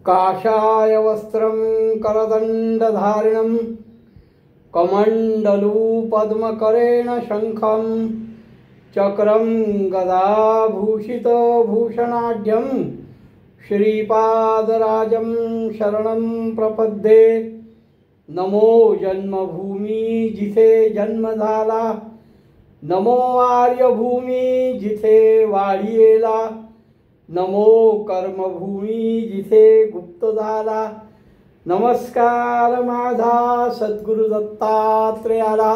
काषाय वस्त्रं करदण्डधारिणं कमण्डलूपद्मकरेण शङ्खं चक्रं गदाभूषितो भूषणाढ्यं श्रीपादराजं शरणं प्रपद्ये। नमो जन्मभूमी जिथे जन्म झाला, नमो आर्यभूमी जिथे वाढियेला, नमो कर्मभूमी जिथे गुप्त झाला। नमस्कार माझा सद्गुरु दत्तात्रेयाला।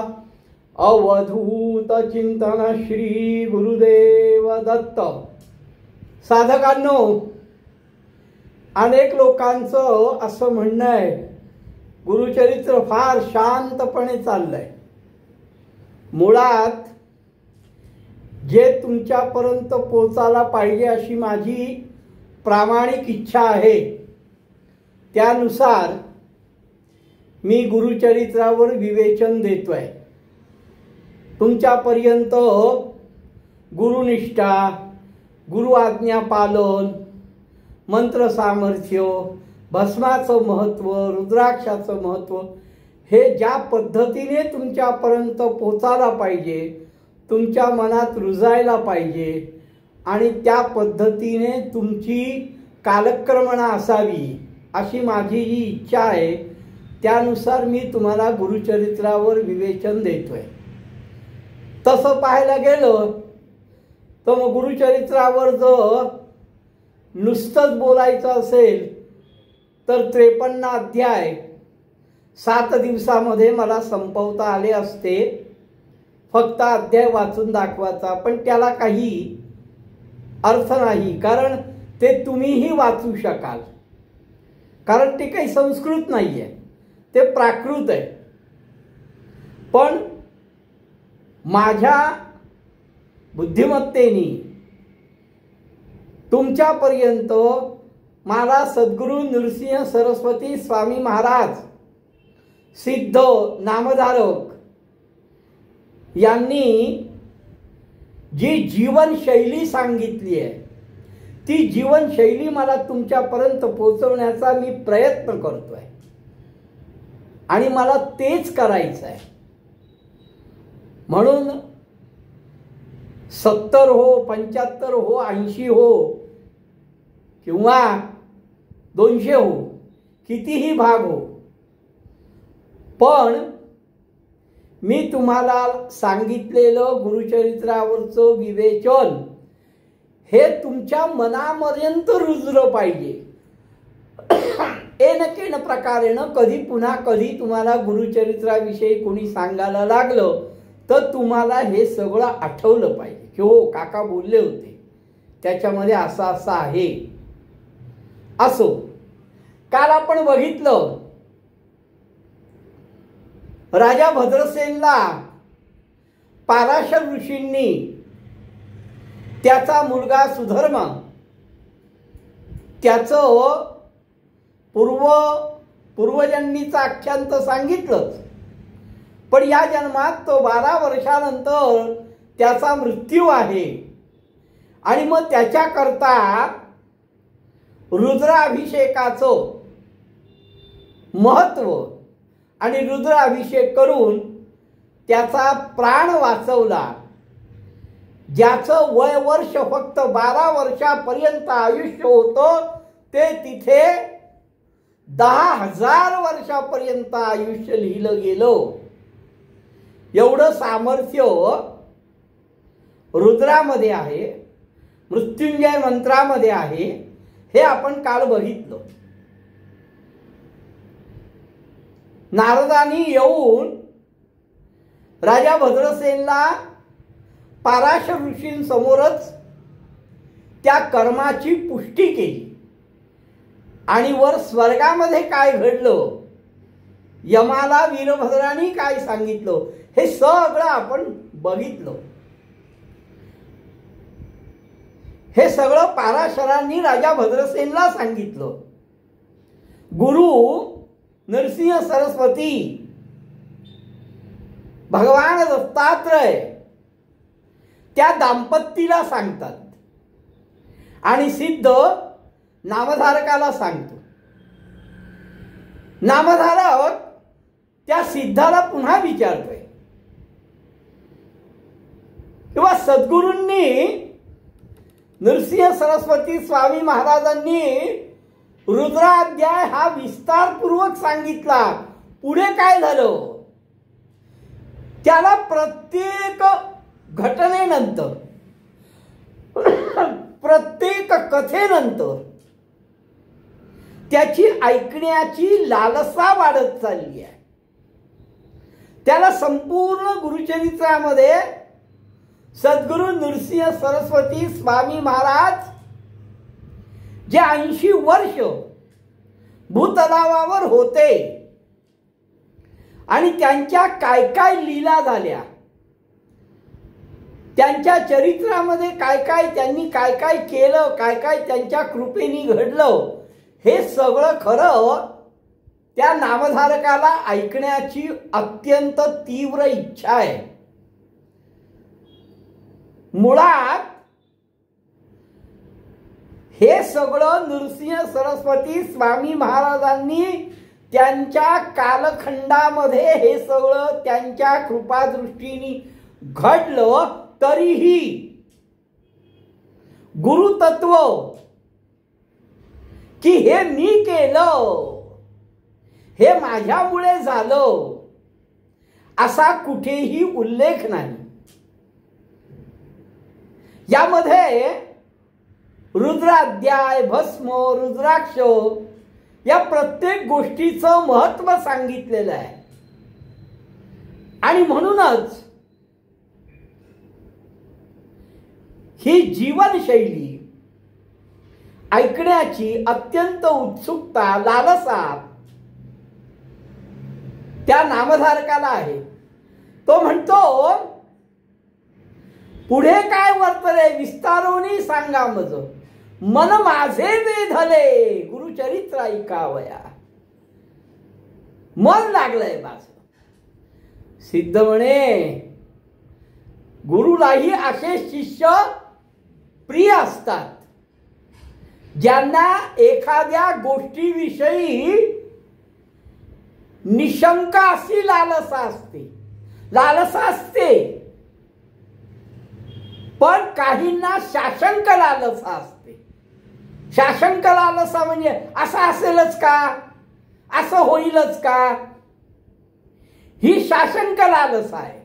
अवधूत चिंतन श्री गुरुदेव दत्त। साधकांनो, अनेक लोकांचं असं म्हणणं आहे गुरुचरित्र फार शांतपणे चाललंय। मुळात जे तुमच्यापर्यंत पोचायला पाहिजे अशी माझी प्रामाणिक इच्छा आहे, त्यानुसार मी गुरुचरित्रावर विवेचन देतोय। तुमच्यापर्यंत गुरुनिष्ठा, गुरु आज्ञा पालन, मंत्र सामर्थ्य, भस्माचं महत्त्व, रुद्राक्षाचं महत्त्व हे ज्या पद्धतीने तुमच्यापर्यंत पोचायला पाहिजे, तुमच्या मनात रुजायला पाहिजे आणि त्या पद्धतीने तुमची कालक्रमणा असावी अशी माझी जी इच्छा आहे, त्यानुसार मी तुम्हाला गुरुचरित्रावर विवेचन देतोय। तसं पाहायला गेलं तर मग गुरुचरित्रावर जर नुसतंच बोलायचं असेल तर 53 अध्याय 7 दिवसामध्ये मला संपवता आले असते। फक्त अध्याय वाचून दाखवायचा, पण त्याला काही अर्थ नाही, कारण ते तुम्हीही वाचू शकाल, कारण ते काही संस्कृत नाही आहे, ते प्राकृत आहे। पण माझ्या बुद्धिमत्तेने तुमच्यापर्यंत मला सद्गुरू नृसिंह सरस्वती स्वामी महाराज सिद्ध नामधारक यांनी जी जीवनशैली सांगितली आहे, ती जीवनशैली मला तुमच्यापर्यंत पोहोचवण्याचा मी प्रयत्न करतोय आणि मला तेच करायचं आहे। म्हणून 70 हो, 75 हो, 80 हो किंवा 200 हो, कितीही भाग हो, पण मी तुम्हाला सांगितलेलं गुरुचरित्रावरचं विवेचन हे तुमच्या मनापर्यंत रुजलं पाहिजे। एनकेन प्रकारेनं कधी पुन्हा कधी तुम्हाला गुरुचरित्राविषयी कोणी सांगायला लागलं तर तुम्हाला हे सगळं आठवलं पाहिजे की हो, काका बोलले होते, त्याच्यामध्ये असं असं आहे। असो, काल आपण बघितलं राजा भद्रसेनला पाराशर ऋषींनी त्याचा मुलगा सुधर्म, त्याचं पूर्वजन्मीचं आख्यान तर सांगितलंच, पण या जन्मात तो 12 वर्षानंतर त्याचा मृत्यू आहे आणि मग त्याच्याकरता रुद्राभिषेकाचं महत्त्व आणि रुद्राभिषेक करून त्याचा प्राण वाचवला। ज्याचं वय वर्ष फक्त 12 वर्षापर्यंत आयुष्य होतं, ते तिथे 10,000 वर्षापर्यंत आयुष्य लिहिलं गेलं। एवढं सामर्थ्य रुद्रामध्ये आहे, मृत्युंजय मंत्रामध्ये आहे, हे आपण काल बघितलं। नारदांनी येऊन राजा भद्रसेनला पाराशर ऋषींसमोरच त्या कर्माची पुष्टी केली आणि वर स्वर्गामध्ये काय घडलं, यमाला वीरभद्रांनी काय सांगितलं, हे सगळं आपण बघितलं। हे सगळं पाराशरांनी राजा भद्रसेनला सांगितलं। गुरु नरसिंह सरस्वती, भगवान दत्तात्रय त्या दाम्पत्तीला सांगतात आणि सिद्ध नामधारकाला सांगतो। नामधारक त्या सिद्धाला पुन्हा विचारतोय किंवा सद्गुरूंनी नृसिंह सरस्वती स्वामी महाराजांनी रुद्राध्याय हा विस्तारपूर्वक सांगितला. पुढे काय झालं? त्याला प्रत्येक घटनेनंतर प्रत्येक कथेनंतर त्याची ऐकण्याची लालसा वाढत चालली आहे. त्याला संपूर्ण गुरुचरित्रामध्ये सद्गुरू नृसिंह सरस्वती स्वामी महाराज जे 80 वर्ष भूतलावावर होते आणि त्यांच्या काय काय लीला झाल्या, त्यांच्या चरित्रामध्ये काय काय त्यांनी काय काय केलं, काय काय त्यांच्या कृपेने घडलं, हे सगळं खरं त्या नामधारकाला ऐकण्याची अत्यंत तीव्र इच्छा आहे. मुळात हे सगळं नृसिंह सरस्वती स्वामी महाराजांनी त्यांच्या कालखंडामध्ये हे सगळं त्यांच्या कृपादृष्टीने घडलं. तरीही गुरुतत्व की हे मी केलं, हे माझ्यामुळे झालं, असा कुठेही उल्लेख नाही. यामध्ये रुद्राध्याय, भस्म, रुद्राक्ष या प्रत्येक गोष्टीचं महत्त्व सांगितलेलं आहे. आणि म्हणूनच ही जीवनशैली ऐकण्याची अत्यंत उत्सुकता, लालसा त्या नामधारकाला आहे. तो म्हणतो, पुढे काय वर्तले विस्तारोनी सांगा मज, मन माझे वेधले गुरुचरित्र ऐकावया. मन लागलंय माझं. सिद्ध म्हणे, गुरुलाही असे शिष्य प्रिय असतात ज्यांना एखाद्या गोष्टीविषयी निशंक अशी लालसा असते. लालसा असते, पण काहींना शाशंक लालसा असते. शाशंक लालसा म्हणजे असं असेलच का, असं होईलच का, ही शाशंक लालसा आहे.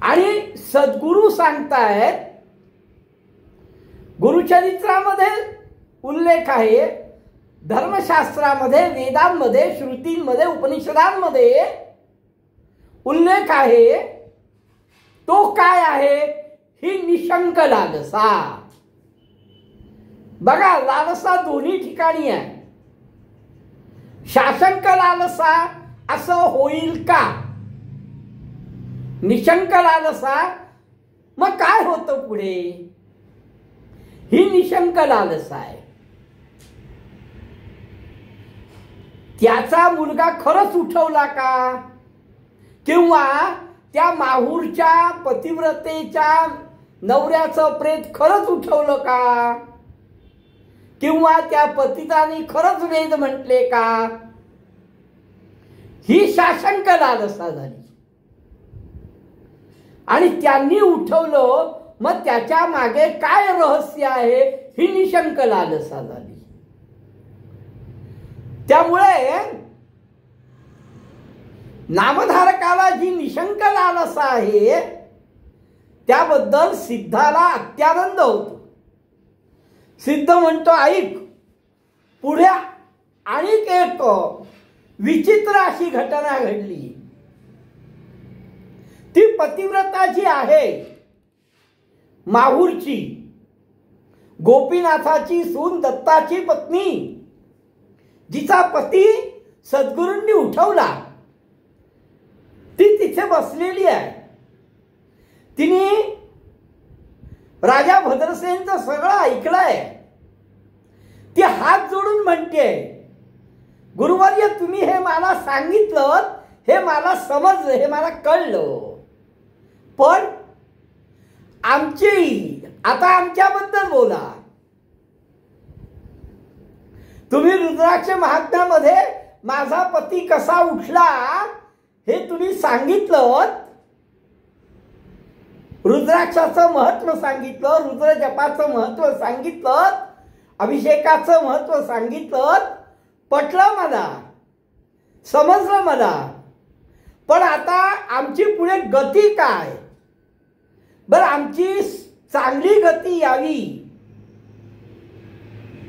आणि सद्गुरू सांगतायत, गुरुचरित्रामध्ये उल्लेख आहे, धर्मशास्त्रामध्ये, वेदांमध्ये, श्रुतींमध्ये, उपनिषदांमध्ये उल्लेख आहे. तो काय आहे? ही निशंक लालसा. बघा, लालसा दोन्ही ठिकाणी आहे. शाशंक लालसा असं होईल का, निशंक लालसा मग काय होतं पुढे, ही निशंक लालसा आहे. त्याचा मुलगा खरंच उठवला का, किंवा त्या माहूरच्या पतिव्रतेच्या नवऱ्याचं प्रेत खरंच उठवलं का, किंवा त्या पतिताने खरंच वेद म्हटले का, ही शाशंक लालसा झाली. आणि त्यांनी उठवलं, मग त्याच्या मागे काय रहस्य आहे, ही निशंक लालसा झाली. त्यामुळे नामधारकाला जी निशंक लालसा आहे त्याबद्दल सिद्धाला अत्यानंद होतो. सिद्ध म्हणतो, ऐक, पुढे आणिक एक विचित्र अशी घटना घडली. ती पतिव्रता जी आहे माहूरची, गोपीनाथाची सून, दत्ताची पत्नी, जिचा पती सद्गुरूंनी उठवला, ती तिथे बसलेली आहे. तिने राजा भद्रसेनचं सगळं ऐकलंय. ती हात जोडून म्हणते, गुरुवर्य, तुम्ही हे मला सांगितलं, हे मला समजलं, हे मला कळलं, पण आता आमच्याबद्दल बोला. तुम्ही रुद्राक्ष महात्म्यामध्ये माझा पती कसा उठला हे तुम्ही सांगितलं, रुद्राक्षाचं महत्व सांगितलं, रुद्र जपाचं महत्व सांगितलं, अभिषेकाचं महत्व सांगितलं, पटलं मला, समजलं मला. पण आता आमची पुढे गती काय? बरं, आमची चांगली गती यावी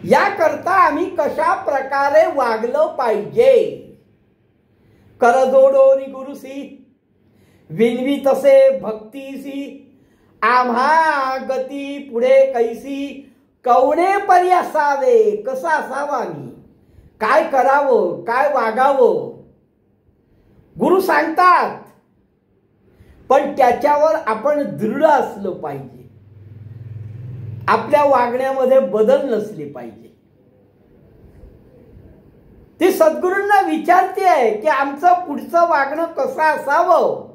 याकरता आम्ही कशा प्रकारे वागलं पाहिजे? करजोडोनी गुरुसी विनवी तसे भक्तीसी, आम्हा गती पुढे कैसी, कवणे परी असावे. कसं असावं आम्ही? काय करावं? काय वागावं? गुरु सांगतात, पण त्याच्यावर आपण दृढ असलं पाहिजे. आपल्या वागण्यामध्ये बदल नसले पाहिजे. ती सद्गुरूंना विचारते आहे की आमचं पुढचं वागणं कसं असावं,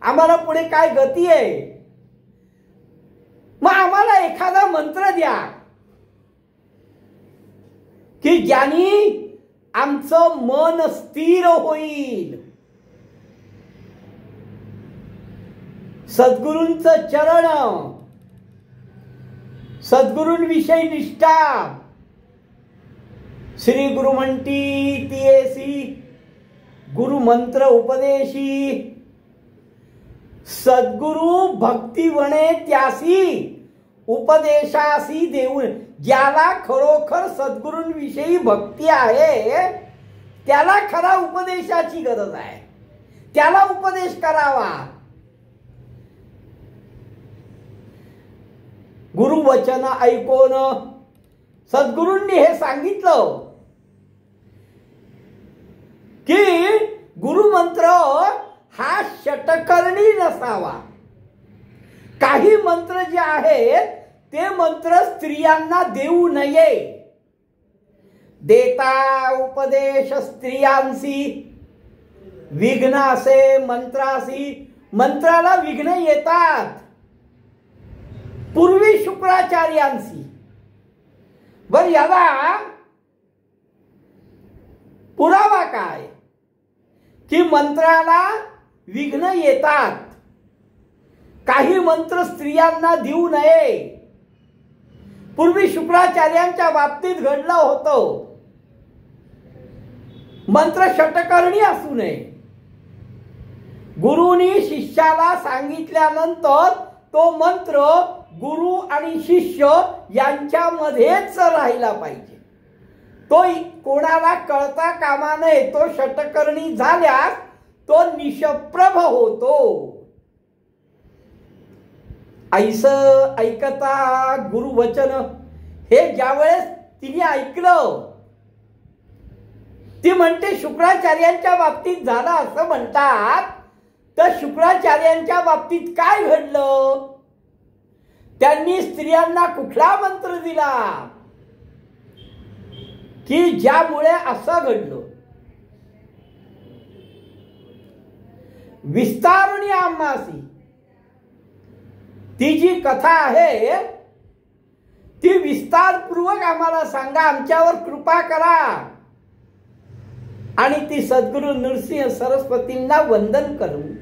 आम्हाला पुढे काय गती आहे. मग आम्हाला एखादा मंत्र द्या की ज्यानी आमचं मन स्थिर होईल. सद्गुरूंचं चरण, सद्गुरूंविषयी निष्ठा. श्री गुरु म्हणती तियेसी, गुरु मंत्र उपदेशी. सद्गुरु भक्ती वणे त्यासी, उपदेशासी देऊन. ज्याला खरोखर सद्गुरूंविषयी भक्ती आहे त्याला खरा उपदेशाची गरज आहे, त्याला उपदेश करावा. गुरुवचन ऐकून सद्गुरूंनी हे सांगितलं की गुरुमंत्र हा षटकर्णी नसावा. काही मंत्र जे आहेत ते मंत्र स्त्रियांना देऊ नये. देता उपदेश स्त्रियांसी, विघ्नासे मंत्रासी. मंत्राला विघ्न येतात. पूर्वी शुक्राचार्यांसी. बर, याला पुरावा काय की मंत्राला विघ्न येतात, काही मंत्र स्त्रियांना देऊ नये. पूर्वी शुक्राचार्यांच्या बाबतीत घडलं होतं. मंत्र षटकर्णी असू नये. गुरुनी शिष्याला सांगितल्यानंतर तो मंत्र गुरु आणि शिष्य यांच्यामध्येच राहिला पाहिजे. तो कोणाला कळता कामा नये. तो षटकर्णी झाल्यास तो निशप्रभ होतो. ऐसं ऐकता गुरुवचन. हे ज्यावेळेस तिने ऐकलं, ती म्हणते शुक्राचार्यांच्या बाबतीत झालं असं म्हणतात. तर शुक्राचार्यांच्या बाबतीत काय घडलं? त्यांनी स्त्रियांना कुठला मंत्र दिला की ज्यामुळे असं घडलं? विस्तारुनी आम्हासी. ती जी कथा आहे ती विस्तारपूर्वक आम्हाला सांगा, आमच्यावर कृपा करा. आणि ती सद्गुरु नृसिंह सरस्वतींना वंदन करून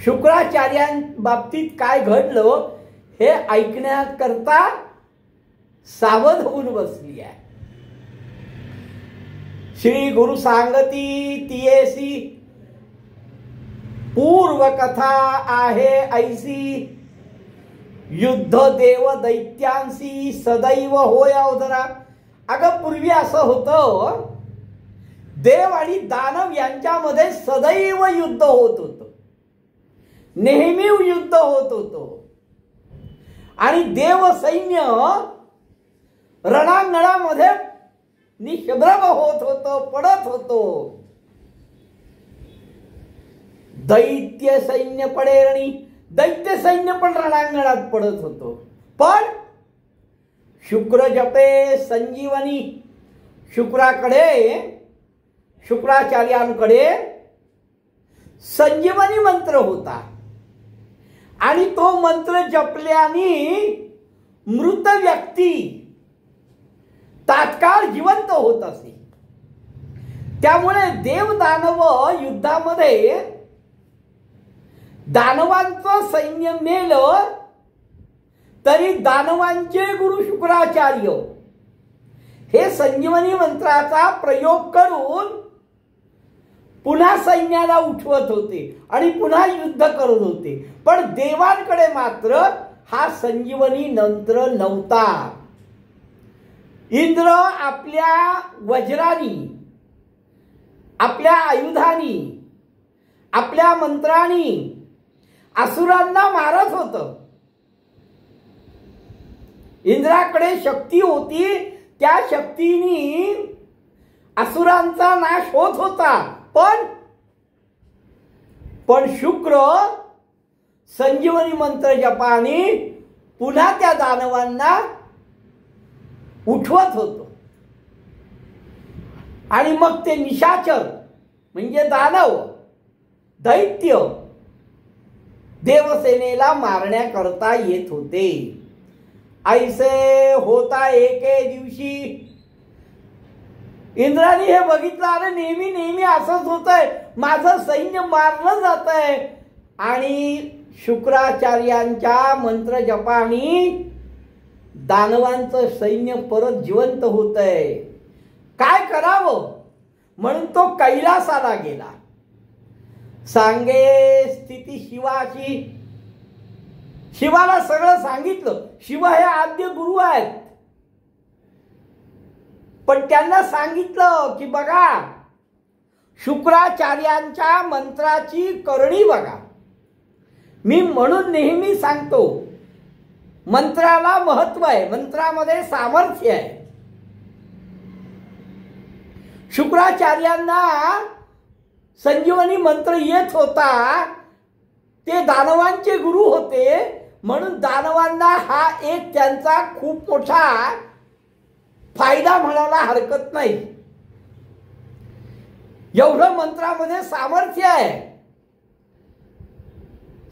शुक्राचार्यांबाबतीत काय घडलं हे ऐकण्याकरता सावध होऊन बसली आहे. श्री गुरु सांगती तियेसी, पूर्व कथा आहे ऐसी. युद्ध देव दैत्यांशी सदैव होय अवधरा. अगं पूर्वी असं होतं, देव आणि दानव यांच्यामध्ये सदैव युद्ध होत होतं, नेहमी युद्ध होत होतं. आणि देव सैन्य रणांगणामध्ये निशब्द होत होतं, पडत होतं. दैत्य सैन्य पडेरणी, दैत्य सैन्य पण रणांगणात पडत होतो. पण शुक्र जपे संजीवनी. शुक्राकडे, शुक्राचार्यांकडे संजीवनी मंत्र होता. आणि तो मंत्र जपल्याने मृत व्यक्ती तात्काळ जिवंत होत असे. त्यामुळे देव दानव युद्धामध्ये दानवांचं सैन्य मेलं तरी दानवांचे गुरु शुक्राचार्य हे संजीवनी मंत्राचा प्रयोग करून पुन्हा सैन्याला उठवत होते आणि पुन्हा युद्ध करत होते. पण देवांकडे मात्र हा संजीवनी मंत्र नव्हता. इंद्र आपल्या वज्रानी, आपल्या आयुधानी, आपल्या मंत्रानी असुरांना मारत होतं. इंद्राकडे शक्ती होती, त्या शक्तीने असुरांचा नाश होत होता. पण शुक्र संजीवनी मंत्र जपाने पुन्हा त्या दानवांना उठवत होतो. आणि मग ते निशाचर म्हणजे दानव दैत्य देवसेनेला मारण्याकरता येत होते. ऐसे होता एके दिवशी इंद्राने हे बघितलं, अरे नेहमी नेहमी असंच होतंय, माझं सैन्य मारलं जात आहे आणि शुक्राचार्यांच्या मंत्र जपाने दानवांचं सैन्य परत जिवंत होतंय. काय करावं म्हणून तो कैलासाला गेला. सांगे स्थिती शिवाची, शिवाला सगळं सांगितलं. शिव हे आद्य गुरु आहेत. पण त्यांना सांगितलं की बघा, शुक्राचार्यांच्या मंत्राची करणी बघा. मी म्हणून नेहमी सांगतो, मंत्राला महत्व आहे, मंत्रामध्ये सामर्थ्य आहे. शुक्राचार्यांना संजीवनी मंत्र येत होता, ते दानवांचे गुरु होते, म्हणून दानवांना हा एक त्यांचा खूप मोठा फायदा म्हणायला हरकत नाही. एवढं मंत्रामध्ये सामर्थ्य आहे.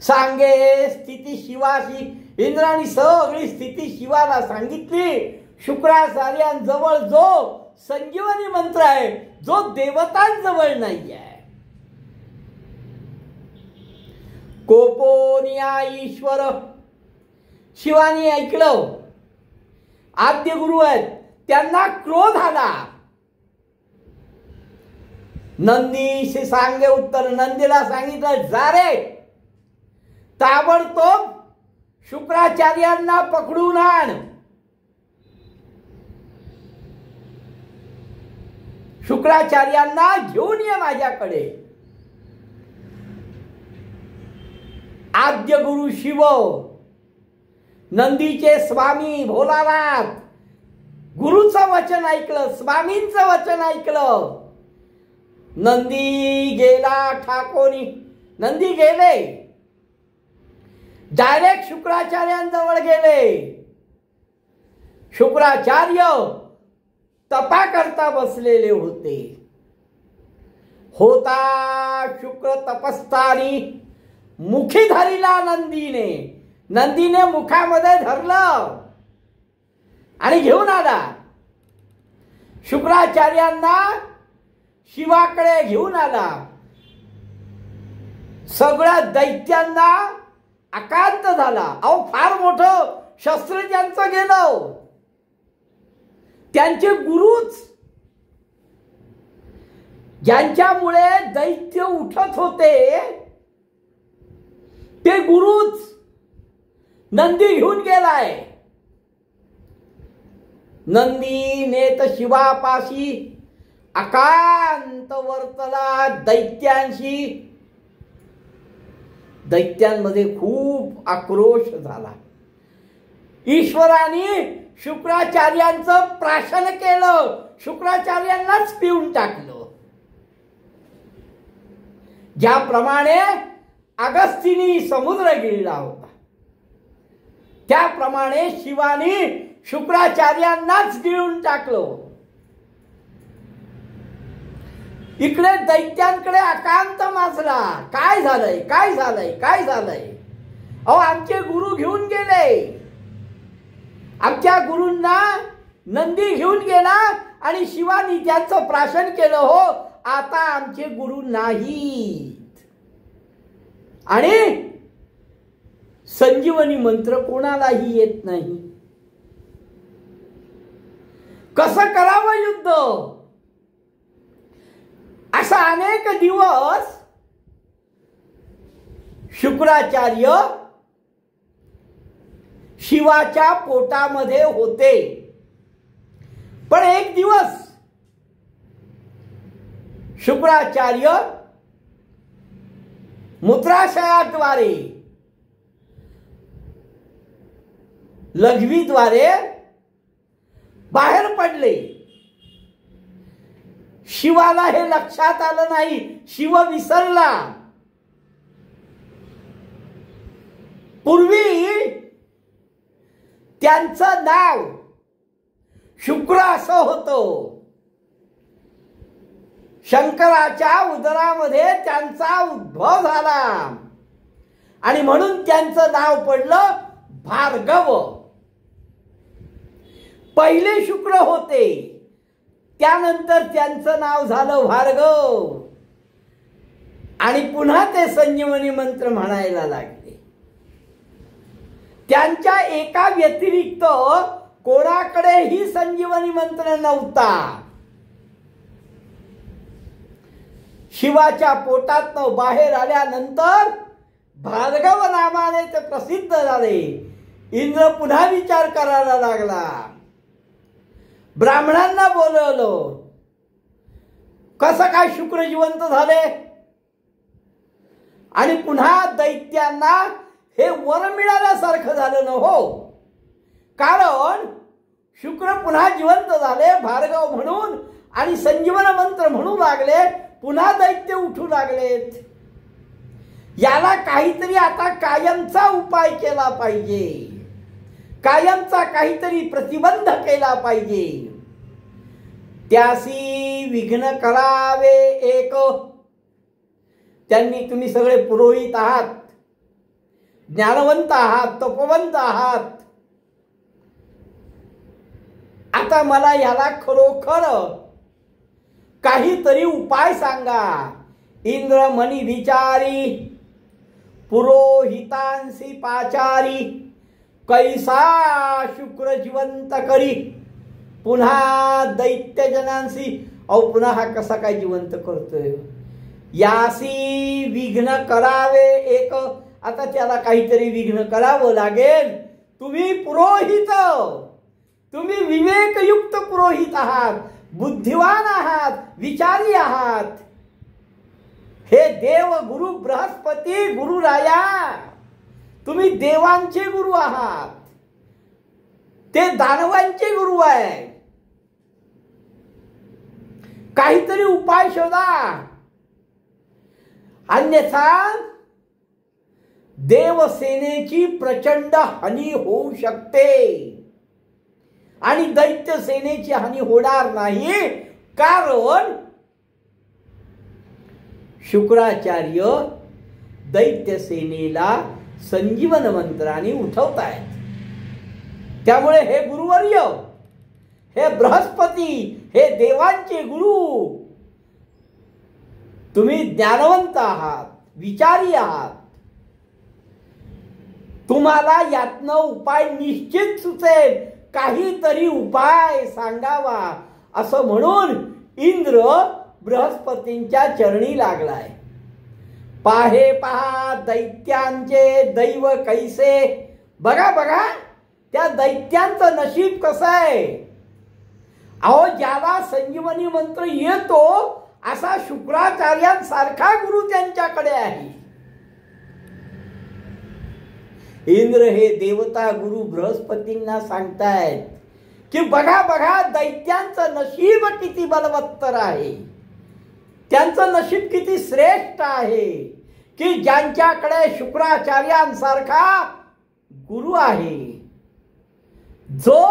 सांगे स्थिती शिवाशी, इंद्राने सगळी स्थिती शिवाला सांगितली. शुक्राचार्यांजवळ जो संजीवनी मंत्र आहे, जो देवतांजवळ नाही आहे. कोपोनिया ईश्वर, शिवानी ऐकलं, आद्य गुरु आहेत, त्यांना क्रोध आला. नंदीशी सांगे उत्तर, नंदीला सांगितलं, जा रे, ताबडतोब शुक्राचार्यांना पकडून आण. शुक्राचार्यांना घेऊन ये माझ्याकडे. आद्य गुरु शिव, नंदीचे स्वामी भोलानाथ गुरुचं वचन ऐकलं, स्वामींचं वचन ऐकलं. नंदी गेला ठाकोनी, नंदी गेले, डायरेक्ट शुक्राचार्यांजवळ गेले. शुक्राचार्य तपा करता बसलेले होते. होता शुक्र तपस्थानी, मुखी धरिला नंदीने, नंदीने मुखामध्ये धरलं आणि घेऊन आला. शुक्राचार्यांना शिवाकडे घेऊन आला. सगळ्या दैत्यांना आकांत झाला. अहो, फार मोठं शस्त्र ज्यांचं गेलं, त्यांचे गुरुच, ज्यांच्यामुळे दैत्य उठत होते, ते गुरुच नंदी घेऊन गेलाय. नंदी नेत शिवापाशी आकांत वर्तला दैत्यांशी. दैत्यांमध्ये खूप आक्रोश झाला. ईश्वराने शुक्राचार्यांचं प्राशन केलं, शुक्राचार्यांनाच पिऊन टाकलं. ज्याप्रमाणे अगस्तीनी समुद्र गिळला होता, त्याप्रमाणे शिवानी शुक्राचार्यांनाच गिळून टाकलं. इकडे दैत्यांकडे आकांत माजला. काय झालंय, काय झालंय, काय झालंय? अहो, आमचे गुरु घेऊन गेले. आमच्या गुरूंना नंदी घेऊन गेला आणि शिवानी त्यांचं प्राशन केलं, हो आता आमचे गुरु नाहीत. आणि संजीवनी मंत्र कोणालाही येत नाही. कसं करावं युद्ध? असा अनेक दिवस शुक्राचार्य शिवाच्या पोटामध्ये होते. पण एक दिवस शुक्राचार्य मूत्राशयाद्वारे लघवीद्वारे बाहेर पडले. शिवाला हे लक्षात आलं नाही. शिव विसरला. पूर्वी त्यांचं नाव शुक्र असं होतं. शंकराच्या उदरामध्ये त्यांचा उद्भव झाला आणि म्हणून त्यांचं नाव पडलं भार्गव. पहिले शुक्र होते, त्यानंतर त्यांचं नाव झालं भार्गव आणि पुन्हा ते संजीवनी मंत्र म्हणायला लागले. त्यांच्या एका व्यतिरिक्त कोणाकडेही संजीवनी मंत्र नव्हता. शिवाच्या पोटातनं बाहेर आल्यानंतर भार्गव नामाने ते प्रसिद्ध झाले. इंद्र पुन्हा विचार करायला लागला. ब्राह्मणांना बोलवलं. कसं काय शुक्र जिवंत झाले? आणि पुन्हा दैत्यांना हे वर मिळाल्यासारखं झालं न हो. कारण शुक्र पुन्हा जिवंत झाले भार्गव म्हणून आणि संजीवन मंत्र म्हणू लागले. पुन्हा दैत्य उठू लागलेत. याला काहीतरी आता कायमचा उपाय केला पाहिजे. कायमचा काहीतरी प्रतिबंध केला पाहिजे. त्यासी विघ्न करावे एक. त्यांनी तुम्ही सगळे पुरोहित आहात, ज्ञानवंत आहात, तपवंत आहात. आता मला याला खरोखर काहीतरी उपाय सांगा. इंद्र मनी विचारी पुरोहितांसी पाचारी कैसा शुक्र जिवंत करी. पुन्हा दैत्यजनांशी अहो पुन्हा हा कसा काय जिवंत करतोय. यासी विघ्न करावे एक. आता त्याला काहीतरी विघ्न करावं लागेल. तुम्ही पुरोहित, तुम्ही विवेकयुक्त पुरोहित आहात, बुद्धिवान आहात, विचारी आहात. हे देव गुरु बृहस्पती गुरु राया, तुम्ही देवांचे गुरु आहात. ते दानवांचे गुरु आहे. काहीतरी उपाय शोधा, अन्यथा देवसेनेची प्रचंड हानी होऊ शकते आणि दैत्य सेनेची हानी होणार नाही. कारण शुक्राचार्य दैत्य सेनेला संजीवन मंत्राने उठवतायत. त्यामुळे हे गुरुवर्य, हे बृहस्पती, हे देवांचे गुरु, तुम्ही ज्ञानवंत आहात, विचारी आहात. तुम्हाला यातनं उपाय निश्चित सुचेल. काहीतरी उपाय सांगावा असं म्हणून इंद्र बृहस्पतींच्या चरणी लागलाय. पाहे पहा दैत्यांचे दैव कैसे. बघा बघा त्या दैत्यांचं नशीब कसं आहे. अहो ज्याला संजीवनी मंत्र येतो असा शुक्राचार्यांसारखा गुरु त्यांच्याकडे आहे. इंद्र हे देवता गुरु बृहस्पतींना सांगतायत की बघा बघा दैत्यांचं नशीब किती बलवत्तर आहे. त्यांचं नशीब किती श्रेष्ठ आहे की ज्यांच्याकडे शुक्राचार्यांसारखा गुरु आहे, जो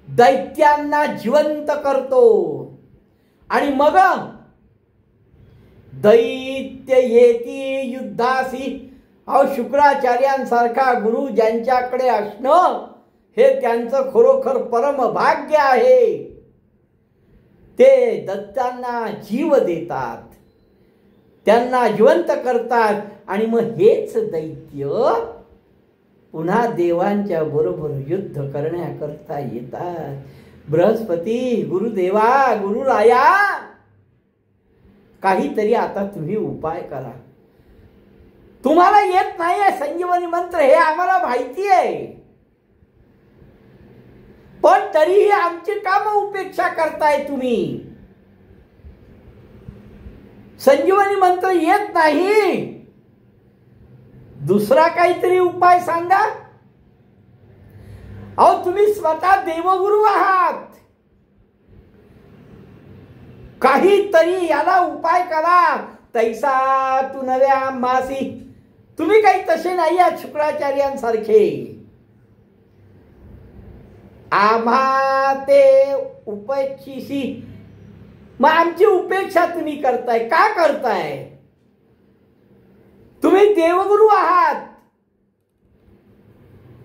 दैत्यांना जिवंत करतो. आणि मग दैत्य येती युद्धासी. अहो शुक्राचार्यांसारखा गुरु ज्यांच्याकडे असणं हे त्यांचं खरोखर परम भाग्य आहे. ते दत्तांना जीव देतात, त्यांना जिवंत करतात आणि मग हेच दैत्य पुन्हा देवांच्या बरोबर युद्ध करण्याकरता येतात. बृहस्पती, गुरुदेवा, गुरुराया, काहीतरी आता तुम्ही उपाय करा. तुम्हाला येत नाहीये संजीवनी मंत्र, हे आम्हाला माहिती आहे, पण तरीही आमची काम उपेक्षा करताय तुम्ही. संजीवनी मंत्र येत नाही, दुसरा काहीतरी उपाय सांगा. अहो तुम्ही स्वतः देवगुरु आहात, काहीतरी याला उपाय करा. तैसा तू नव्या मासी, तुम्ही काही तसे नाही आहात शुक्राचार्यांसारखे. आम्हा ते उपेक्षिसी, मग आमची उपेक्षा तुम्ही करताय का करताय? तुम्ही देवगुरु आहात,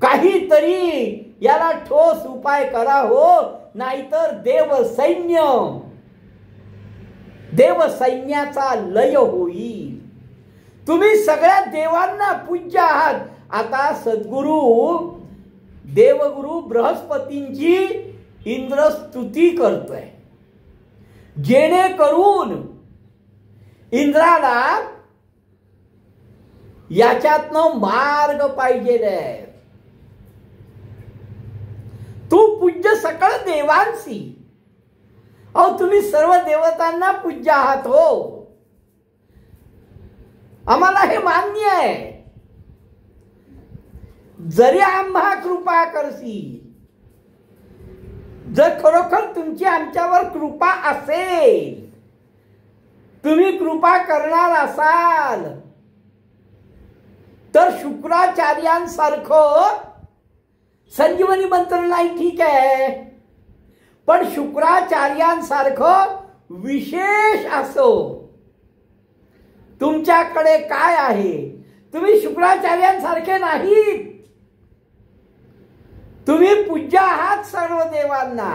काहीतरी याला ठोस उपाय करा हो, नाहीतर देव सैन्याचा लय होईल. तुम्ही सगळ्या देवांना पूज्य आहात. आता सद्गुरु देवगुरु बृहस्पतींची इंद्र स्तुती करतोय, जेणेकरून इंद्राला याच्यातनं मार्ग पाहिजे. तू पूज्य सकळ देवांसी. अहो तुम्ही सर्व देवतांना पूज्य आहात हो, आम्हाला हे मान्य आहे. जरी आम्हा कृपा करसी, जर खरोखर तुमची आमच्यावर कृपा असेल, तुम्ही कृपा करणार असाल, तर शुक्राचार्यांसारखं संजीवनी मंत्र नाही ठीक आहे, पण शुक्राचार्यांसारखं विशेष असो. तुमच्याकडे काय आहे? तुम्ही शुक्राचार्यांसारखे नाहीत, तुम्ही पूज्य आहात सर्व देवांना.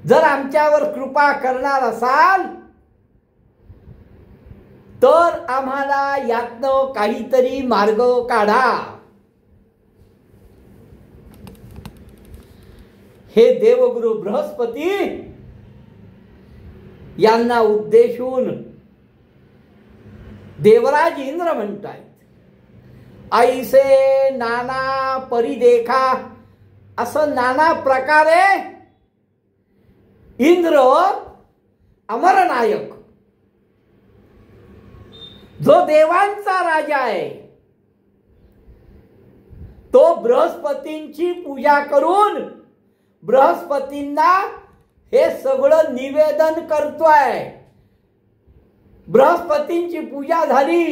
जर आमच्यावर कृपा करणार असाल तर आम्हाला यातनं काहीतरी मार्ग काढा. हे देवगुरु बृहस्पती यांना उद्देशून देवराज इंद्र म्हणतायत, ऐसे नाना परिदेखा. असं नाना प्रकारे इंद्र अमरनायक, जो देवांचा राजा आहे, तो बृहस्पतींची पूजा करून बृहस्पतींना हे सगळं निवेदन करतोय. बृहस्पतींची पूजा झाली,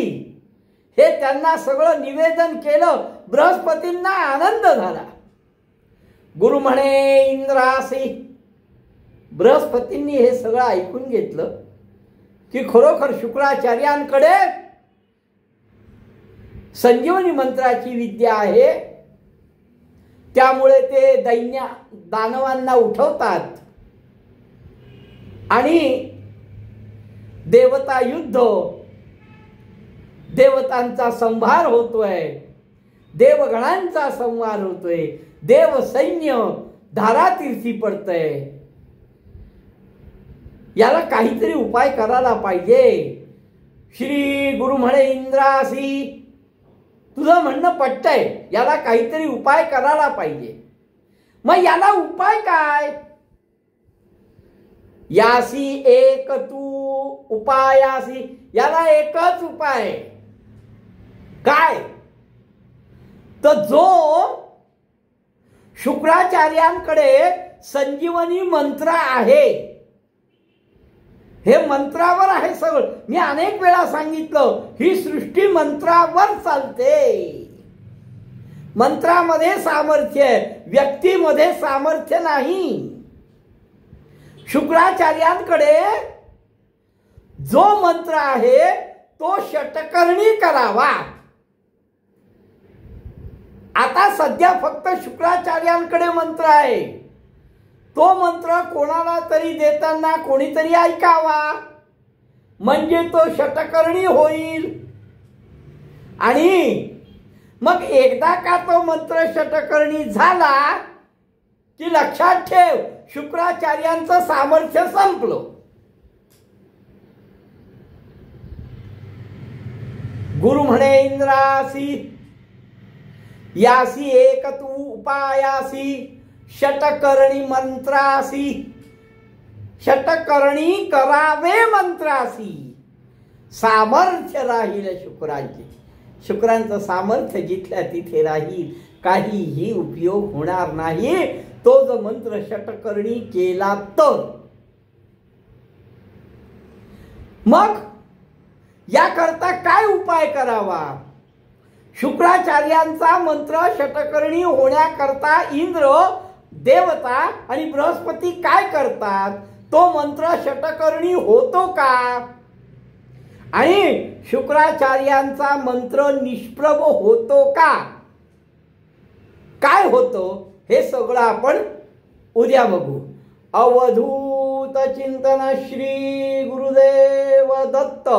हे त्यांना सगळं निवेदन केलं, बृहस्पतींना आनंद झाला. गुरु म्हणे इंद्रासी. बृहस्पतींनी हे सगळं ऐकून घेतलं की खरोखर शुक्राचार्यांकडे संजीवनी मंत्राची विद्या आहे, त्यामुळे ते दानवांना उठवतात आणि देवता युद्ध, देवतांचा संहार होतोय, देवगणांचा संहार होतोय, देव सैन्य धारातीर्थी पडतंय. याला काहीतरी उपाय करायला पाहिजे. श्री गुरु म्हणे इंद्रासी, तुझं म्हणणं पटतंय, याला काहीतरी उपाय करायला पाहिजे. मग याला उपाय काय? यासी एक तू उपायासी. याला एकच उपाय. काय? तर जो शुक्राचार्यांकडे संजीवनी मंत्र आहे, हे मंत्रावर आहे सगळं. मी अनेक वेळा सांगितलं, ही सृष्टी मंत्रावर चालते. मंत्रामध्ये सामर्थ्य आहे, व्यक्तीमध्ये सामर्थ्य नाही. शुक्राचार्यांकडे जो मंत्र आहे तो षटकर्णी करावा. आता सध्या फक्त शुक्राचार्यांकडे मंत्र आहे. तो मंत्र कोणाला तरी देताना कोणीतरी ऐकावा, म्हणजे तो षटकर्णी होईल. आणि मग एकदा का तो मंत्र षटकर्णी झाला की लक्षात ठेव, शुक्राचार्यांचं सामर्थ्य संपलं. गुरु म्हणे इंद्रासी यासी एक तू उपायासी षटकर्णी मंत्रासी. षटकर्णी करावे मंत्रासी. सामर्थ्य राहील शुक्रांचे. शुक्रांचं सामर्थ्य जिथल्या तिथे राहील, काहीही उपयोग होणार नाही तो जो मंत्र षटकर्णी केला तर. मग याकरता काय उपाय करावा? शुक्राचार्यांचा मंत्र षटकर्णी होण्याकरता इंद्र देवता आणि बृहस्पती काय करतात? तो मंत्र षटकर्णी होतो का? आणि शुक्राचार्यांचा मंत्र निष्प्रभ होतो का? काय होतो हे सगळं आपण उद्या बघू. अवधूत चिंतन श्री गुरुदेव दत्त.